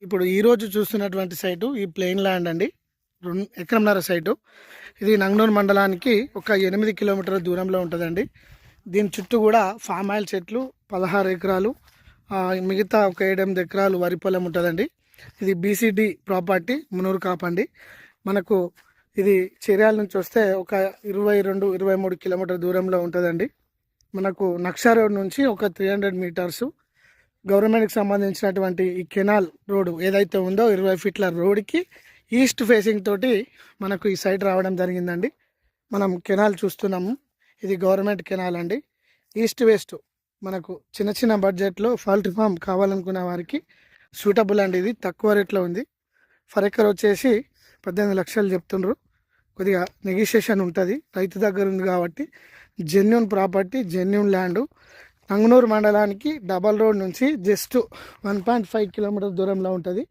ఇప్పుడు ఈరోజు చూస్తున్నటువంటి సైటు ఈ ప్లెయిన్ ల్యాండ్ అండి. ఎకరంన్నర సైటు. ఇది నంగనూరు మండలానికి ఒక 8 కిలోమీటర్ల దూరంలో ఉంటుందండి. దీని చుట్టూ కూడా ఫామ్ ఆయిల్ చెట్లు 16 ఎకరాలు, మిగతా ఒక 7-8 ఎకరాలు వరి పొలం ఉంటుందండి. ఇది బీసీడీ ప్రాపర్టీ, మునూరు కాపండి. మనకు ఇది చర్యాల నుంచి వస్తే ఒక 22-23 కిలోమీటర్ దూరంలో ఉంటుందండి. మనకు నక్షా రోడ్ నుంచి ఒక 300 మీటర్సు గవర్నమెంట్కి సంబంధించినటువంటి ఈ కెనాల్ రోడ్డు ఏదైతే ఉందో 20 ఫీట్ల రోడ్కి ఈస్ట్ ఫేసింగ్ తోటి మనకు ఈ సైడ్ రావడం జరిగిందండి. మనం కెనాల్ చూస్తున్నాము. ఇది గవర్నమెంట్ కెనాల్ అండి. ఈస్ట్ వెస్ట్ మనకు చిన్న చిన్న బడ్జెట్లో పౌల్ట్రీ ఫామ్ కావాలనుకున్న వారికి సూటబుల్ అండి. ఇది తక్కువ రేట్లో ఉంది. ఫర్ ఎకర్ వచ్చేసి 18 లక్షలు చెప్తుండ్రు. కొద్దిగా నెగిషియేషన్ ఉంటుంది. రైతు దగ్గర ఉంది కాబట్టి genuine property, genuine land. Nanganur మండలానికి డబల్ రోడ్ నుంచి జస్ట్ 1.5 కిలోమీటర్ దూరంలో ఉంటుంది.